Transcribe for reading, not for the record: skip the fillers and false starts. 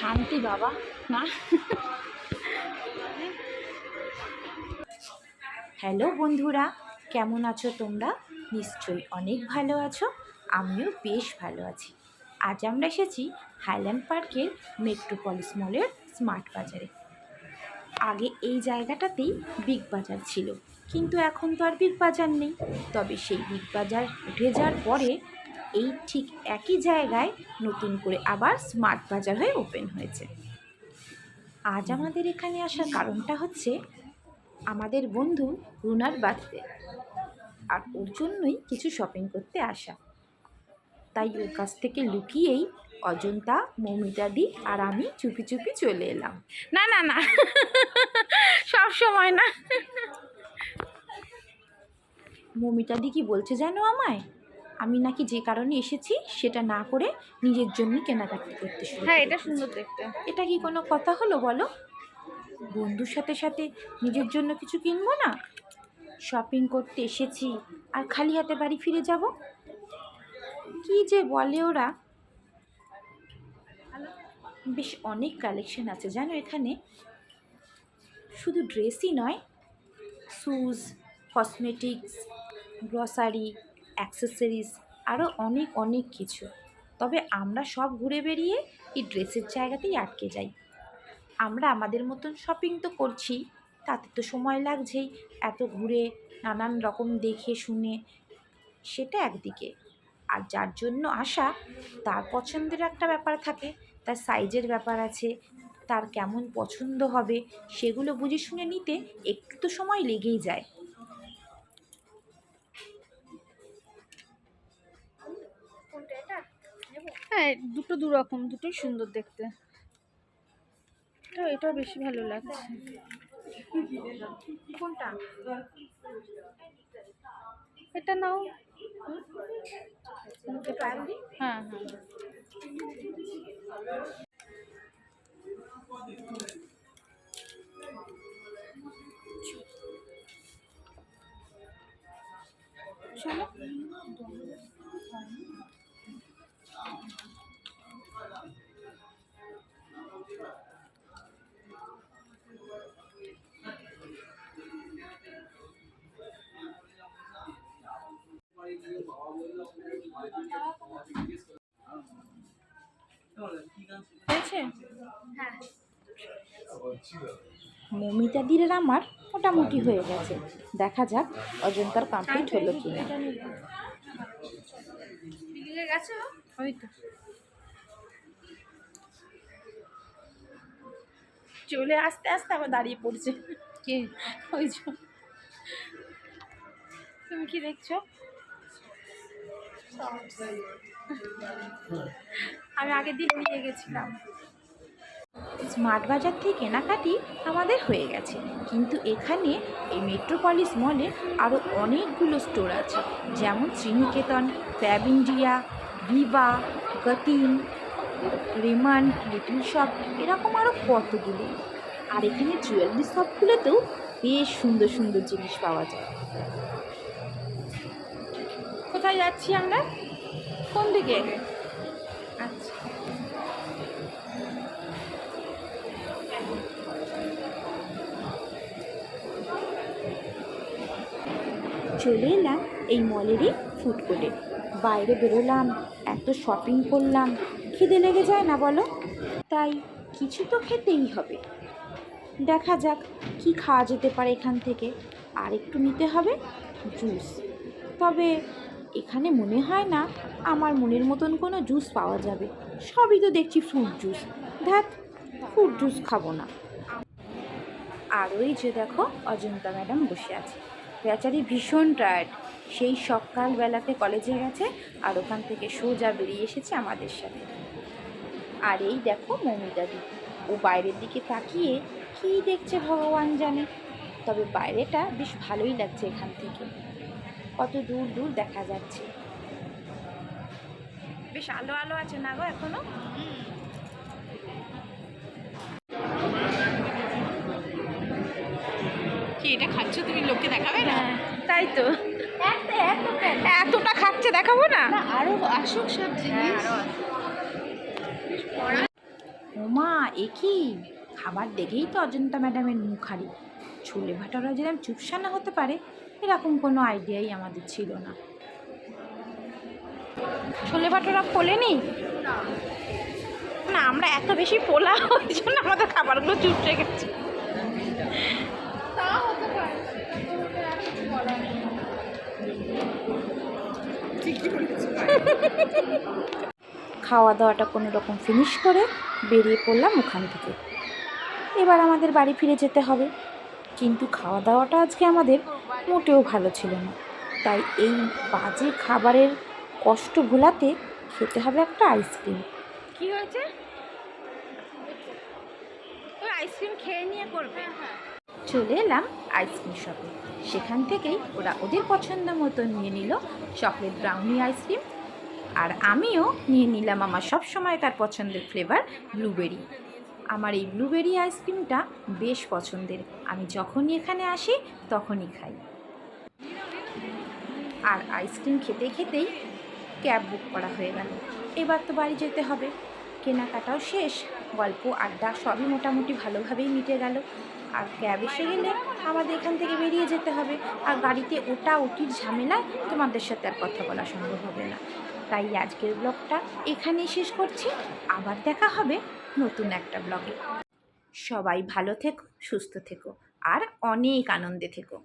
শান্তি বাবা না। হ্যালো বন্ধুরা, কেমন আছো তোমরা? নিশ্চয়ই অনেক ভালো আছো। আমিও বেশ ভালো আছি। আজ আমরা এসেছি হাইল্যান্ড পার্কের মেট্রোপলিস মলের স্মার্ট বাজারে। আগে এই জায়গাটাতেই বিগ বাজার ছিল, কিন্তু এখন তো আর বিগ বাজার নেই। তবে সেই বিগ বাজার উঠে যাওয়ার পরে এই ঠিক একই জায়গায় নতুন করে আবার স্মার্ট বাজার হয়ে ওপেন হয়েছে। আজ আমাদের এখানে আসার কারণটা হচ্ছে আমাদের বন্ধু রুনার বার্থডে, আর ওর জন্যই কিছু শপিং করতে আসা। তাই ওর কাছ থেকে লুকিয়েই অজন্তা, মৌমিতাদি আর আমি চুপি চুপি চলে এলাম। না না না, সব সময় না। মৌমিতাদি কি বলছে জানো আমায়, আমি নাকি যে কারণে এসেছি সেটা না করে নিজের জন্য কেনাকাটি করতে শুরু। হ্যাঁ, এটা সুন্দর দেখতে। এটা কি কোনো কথা হলো বলো? বন্ধুর সাথে সাথে নিজের জন্য কিছু কিনবো না? শপিং করতে এসেছি আর খালি হাতে বাড়ি ফিরে যাব? কি যে বলে ওরা। বেশ অনেক কালেকশন আছে জানো এখানে। শুধু ড্রেসই নয়, শুজ, কসমেটিক্স, গ্রসারি, অ্যাক্সেসরিজ, আরও অনেক অনেক কিছু। তবে আমরা সব ঘুরে বেরিয়ে এই ড্রেসের জায়গাতেই আটকে যাই। আমরা আমাদের মতন শপিং তো করছি, তাতে তো সময় লাগছেই, এত ঘুরে নানান রকম দেখে শুনে। সেটা একদিকে, আর যার জন্য আসা তার পছন্দের একটা ব্যাপার থাকে, তার সাইজের ব্যাপার আছে, তার কেমন পছন্দ হবে সেগুলো বুঝে শুনে নিতে একটু তো সময় লেগেই যায়। হ্যাঁ, দুটো দুরকম, দুটোই সুন্দর দেখতে। এটা বেশি ভালো লাগছে। কোনটা? এটা নাও। হ্যাঁ হ্যাঁ, চলো। হয়েছে? হ্যাঁ। মৌমিতাদির আর আমার মোটামুটি হয়ে গেছে। দেখা যাক অজন্তার কমপ্লিট হলো কিনা। বিকেলে গেছে ওই তো চলে আস্তে আস্তে আবার দাঁড়িয়ে পড়ছে। কে? ওই যে। তুমি কি দেখছো? আমি আগের দিন নিয়ে গেছিলাম। স্মার্ট বাজার থেকে কেনাকাটি আমাদের হয়ে গেছে, কিন্তু এখানে এই মেট্রোপলিস মলে আরও অনেকগুলো স্টোর আছে, যেমন শ্রীনিকেতন, ফ্যাব ইন্ডিয়া, ভিভা, গতিন, রেমান, লিটল শপ, এরকম আরও কতগুলো। আর এখানে জুয়েলারি শপগুলোতেও বেশ সুন্দর সুন্দর জিনিস পাওয়া যায়। কোথায় যাচ্ছি আমরা? কোন দিকে? আচ্ছা, চলে এলাম এই মলেরই ফুড কোর্টে। বাইরে বেরোলাম, এত শপিং করলাম, খিদে লেগে যায় না বলো? তাই কিছু তো খেতেই হবে। দেখা যাক কি খাওয়া যেতে পারে এখান থেকে। আর একটু নিতে হবে জুস। তবে এখানে মনে হয় না আমার মনের মতন কোনো জুস পাওয়া যাবে। সবই তো দেখছি ফ্রুট জুস। ধ্যাৎ, ফ্রুট জুস খাবো না। আর ওই যে দেখো অজন্তা ম্যাডাম বসে আছে। বেচারি ভীষণ টায়ার্ড, সেই সকালবেলাতে কলেজে গেছে আর ওখান থেকে সোজা বেরিয়ে এসেছে আমাদের সাথে। আর এই দেখো মৌমিতাদি, ও বাইরের দিকে তাকিয়ে কী দেখছে ভগবান জানে। তবে বাইরেটা বেশ ভালোই লাগছে এখান থেকে, কত দূর দূর দেখা যাচ্ছে। বেশ আলো আলো আছে না গো এখনো? কি এটা খাচ্ছ তুমি? লোককে দেখাবে না? তাই তো, এতটা খাচ্ছে, দেখাবো না? আরো আসুক সব জিনিস। ওমা এ কি, খাবার দেখেই তো অজন্তা ম্যাডামের মুখ হারি। ছোলে ভাটোরা যেরকম চুপসানা হতে পারে এরকম কোনো আইডিয়াই আমাদের ছিল না। ছোলে ভাটোরা ফোলেনি না, আমরা এত বেশি পোলা ওই জন্য আমাদের খাবারগুলো চুপসে গেছে। খাওয়া দাওয়াটা কোনো রকম ফিনিশ করে বেরিয়ে পড়লাম ওখান থেকে। এবার আমাদের বাড়ি ফিরে যেতে হবে, কিন্তু খাওয়া দাওয়াটা আজকে আমাদের মোটেও ভালো ছিল না। তাই এই বাজে খাবারের কষ্ট ভোলাতে খেতে হবে একটা আইসক্রিম। কি হয়েছে, আইসক্রিম খেয়ে নিয়ে করবে। চলে এলাম আইসক্রিম শপে, সেখান থেকেই ওরা ওদের পছন্দ মতো নিয়ে নিল চকলেট ব্রাউনি আইসক্রিম, আর আমিও নিয়ে নিলাম আমার সব সময়কার পছন্দের ফ্লেভার ব্লুবেরি। আমার এই ব্লুবেরি আইসক্রিমটা বেশ পছন্দের, আমি যখনই এখানে আসি তখনই খাই। আর আইসক্রিম খেতে খেতেই ক্যাব বুক করা হয়ে গেল। এবার তো বাড়ি যেতে হবে, কেনাকাটাও শেষ, গল্প আড্ডা সবই মোটামুটি ভালোভাবেই মিটে গেল। আর ক্যাব এসে গেলে আমাদের এখান থেকে বেরিয়ে যেতে হবে, আর গাড়িতে ওটা ওটির ঝামেলায় তোমাদের সাথে আর কথা বলা সম্ভব হবে না। তাই আজকের ব্লগটা এখানেই শেষ করছি, আবার দেখা হবে নতুন একটা ব্লগে। সবাই ভালো থেকো, সুস্থ থেকো, আর অনেক আনন্দে থেকো।